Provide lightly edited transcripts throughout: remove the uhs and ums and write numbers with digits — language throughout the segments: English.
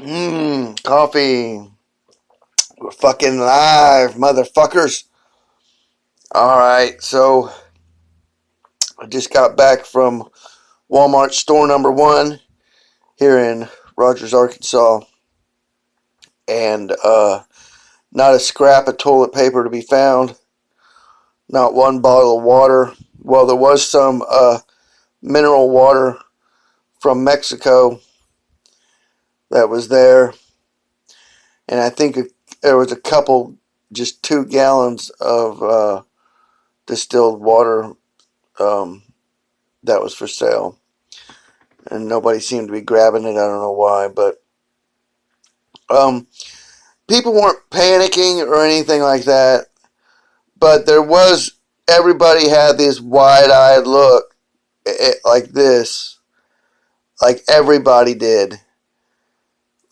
Coffee. We're fucking live, motherfuckers. Alright, so I just got back from Wal-Mart store number one here in Rogers, Arkansas. And not a scrap of toilet paper to be found. Not one bottle of water. Well, there was some mineral water from Mexico that was there. And I think there was a couple, just 2 gallons of distilled water that was for sale, and nobody seemed to be grabbing it. I don't know why, but um, people weren't panicking or anything like that. But there was, everybody had this wide-eyed look, like this, like everybody did,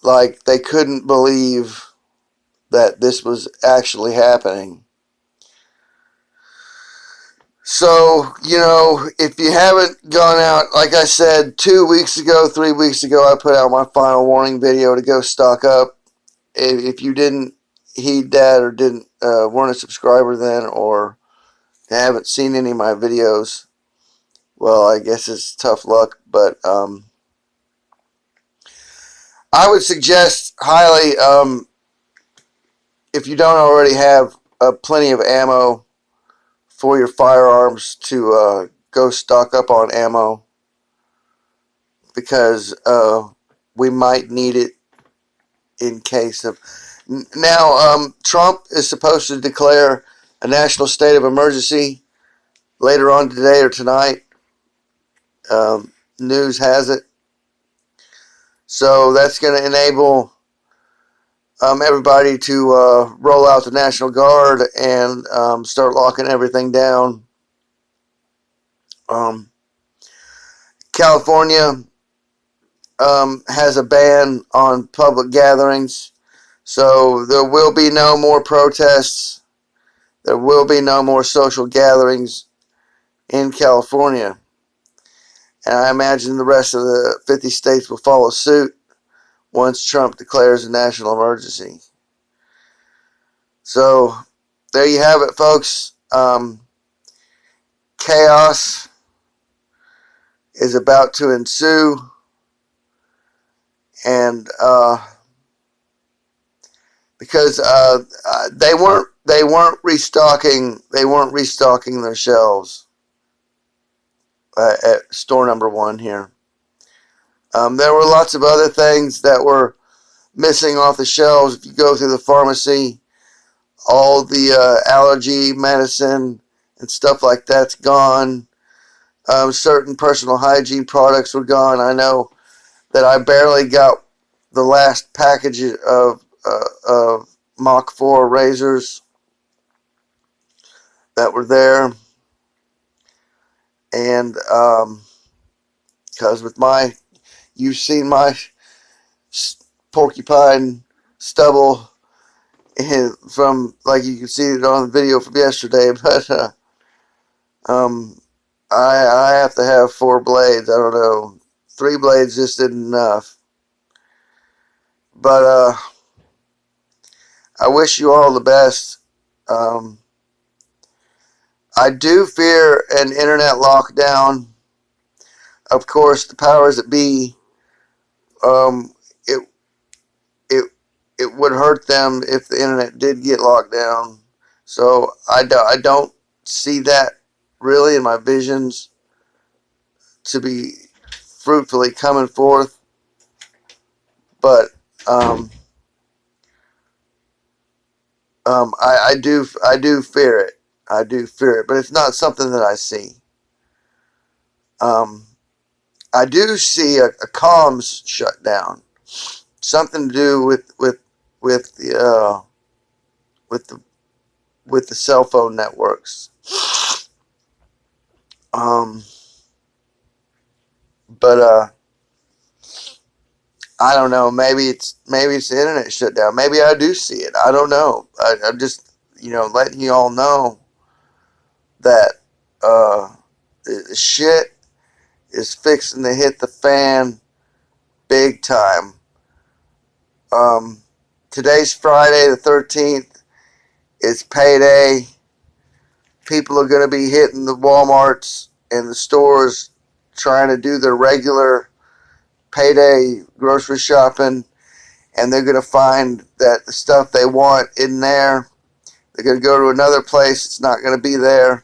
like they couldn't believe that this was actually happening. So, if you haven't gone out, like I said, 2 weeks ago, 3 weeks ago, I put out my final warning video to go stock up. If you didn't heed that or didn't weren't a subscriber then, or haven't seen any of my videos, well, I guess it's tough luck. But I would suggest highly, if you don't already have plenty of ammo for your firearms, to go stock up on ammo, because we might need it in case of. Now, Trump is supposed to declare a national state of emergency later on today or tonight. News has it. So that's going to enable everybody to roll out the National Guard and start locking everything down. California has a ban on public gatherings. So there will be no more protests. There will be no more social gatherings in California. And I imagine the rest of the 50 states will follow suit once Trump declares a national emergency. So there you have it, folks. Chaos is about to ensue. And because they weren't restocking their shelves at store number one here. There were lots of other things that were missing off the shelves. If you go through the pharmacy, all the allergy medicine and stuff like that's gone. Certain personal hygiene products were gone. I know that I barely got the last package of Mach 4 razors that were there. And because you've seen my porcupine stubble from, like you can see it on the video from yesterday, but I have to have 4 blades. I don't know, 3 blades just isn't enough. But I wish you all the best. I do fear an internet lockdown. Of course, the powers that be, um, it it it would hurt them if the internet did get locked down. So I don't see that really in my visions to be fruitfully coming forth. But I do fear it. I do fear it, but it's not something that I see. Um, I do see a comms shutdown, something to do with the with the with the cell phone networks. Um, but I don't know. Maybe it's the internet shutdown. Maybe I do see it. I don't know. I'm just letting you all know that the shit is fixing to hit the fan big time Today's Friday the 13th. It's payday. People are going to be hitting the Walmarts and the stores trying to do their regular payday grocery shopping, and they're going to find that the stuff they want isn't there. They're going to go to another place, it's not going to be there.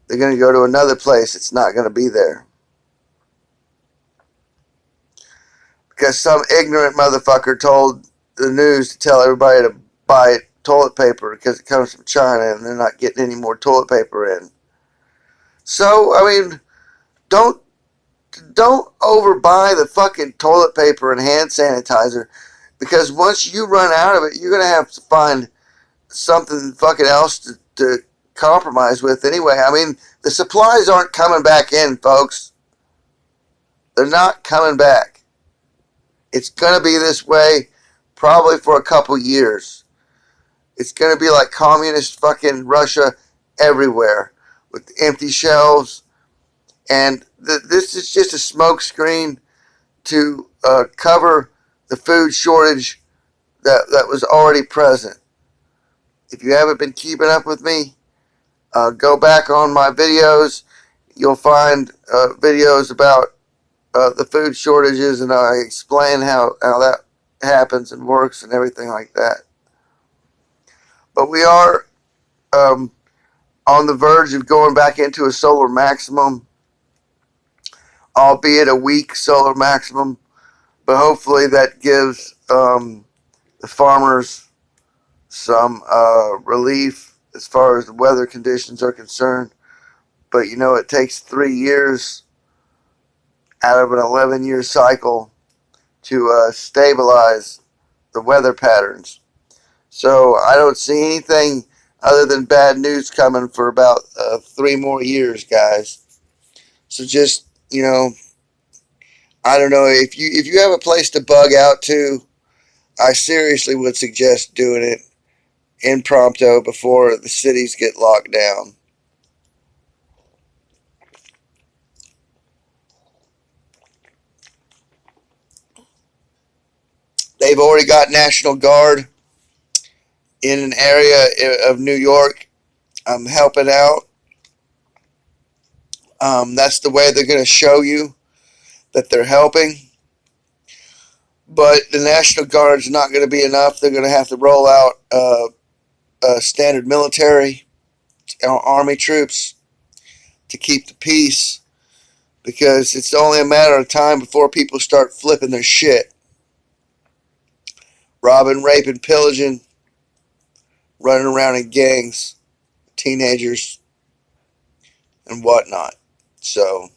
They're going to go to another place, it's not going to be there. Because some ignorant motherfucker told the news to tell everybody to buy toilet paper because it comes from China and they're not getting any more toilet paper in. So, I mean, don't overbuy the fucking toilet paper and hand sanitizer, because once you run out of it, you're going to have to find something fucking else to compromise with anyway. I mean, the supplies aren't coming back in, folks. They're not coming back. It's going to be this way probably for a couple years. It's going to be like communist fucking Russia everywhere with empty shelves. And this is just a smokescreen to cover the food shortage that was already present. If you haven't been keeping up with me, go back on my videos. You'll find videos about the food shortages, and I explain how that happens and works and everything like that. But we are on the verge of going back into a solar maximum, albeit a weak solar maximum, but hopefully that gives the farmers some relief as far as the weather conditions are concerned. But you know, it takes 3 years out of an 11-year cycle to stabilize the weather patterns. So I don't see anything other than bad news coming for about 3 more years, guys. So just, you know, I don't know, if you have a place to bug out to, I seriously would suggest doing it impromptu before the cities get locked down. They've already got National Guard in an area of New York helping out. That's the way they're going to show you that they're helping. But the National Guard is not going to be enough. They're going to have to roll out standard military, army troops to keep the peace, because it's only a matter of time before people start flipping their shit. Robbing, raping, pillaging, running around in gangs, teenagers, and whatnot. So,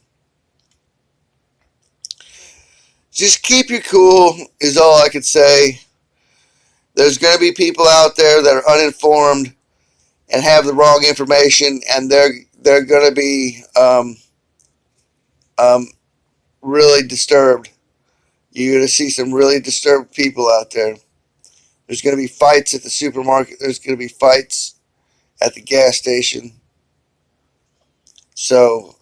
just keep your cool is all I could say. There's going to be people out there that are uninformed and have the wrong information, and they're going to be really disturbed. You're going to see some really disturbed people out there. There's going to be fights at the supermarket. There's going to be fights at the gas station. So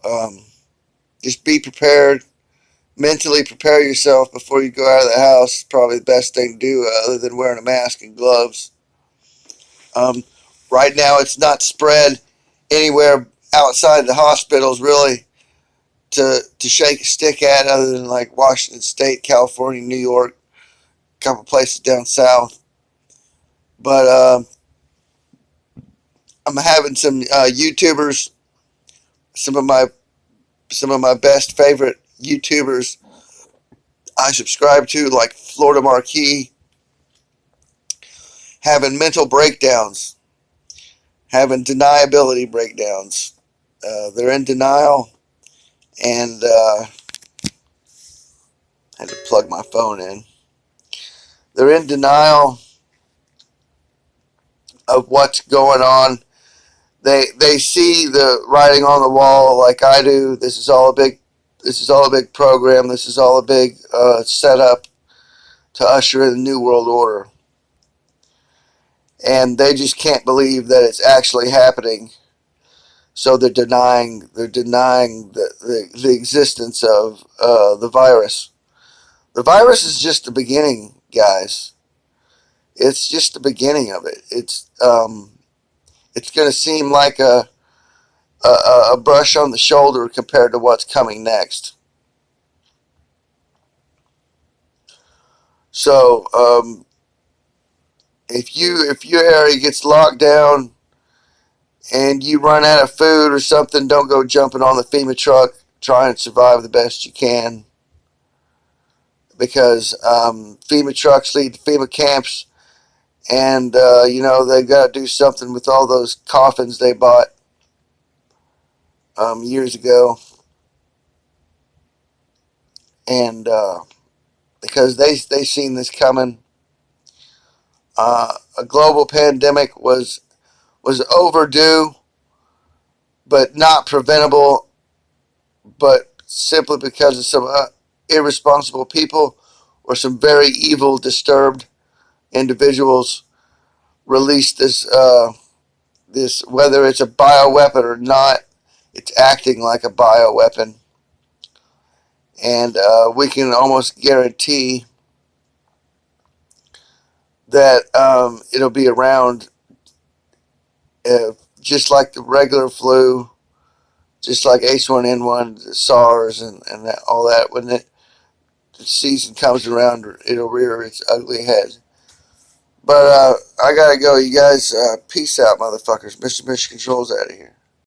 just be prepared. Mentally prepare yourself before you go out of the house. It's probably the best thing to do, other than wearing a mask and gloves. Right now, it's not spread anywhere outside the hospitals, really, to shake a stick at, other than like Washington State, California, New York, a couple places down south. But I'm having some YouTubers, some of my best favorite YouTubers I subscribe to, like Florida Marquis, having mental breakdowns, having deniability breakdowns. They're in denial, and I had to plug my phone in. They're in denial of what's going on. They see the writing on the wall like I do. This is all a big program. This is all a big setup to usher in the New World Order. And they just can't believe that it's actually happening. So they're denying the existence of the virus. The virus is just the beginning. guys. It's just the beginning of it. It's going to seem like a brush on the shoulder compared to what's coming next. So if your area gets locked down and you run out of food or something, don't go jumping on the FEMA truck. Try and survive the best you can, because FEMA trucks lead to FEMA camps, and they've got to do something with all those coffins they bought years ago, and because they seen this coming. A global pandemic was overdue, but not preventable, but simply because of some irresponsible people or some very evil, disturbed individuals released this, whether it's a bioweapon or not, it's acting like a bioweapon. And we can almost guarantee that it'll be around just like the regular flu, just like H1N1, SARS, and all that. When the season comes around, it'll rear its ugly head. But I gotta go, you guys. Peace out, motherfuckers. Mr. Mission Control's out of here.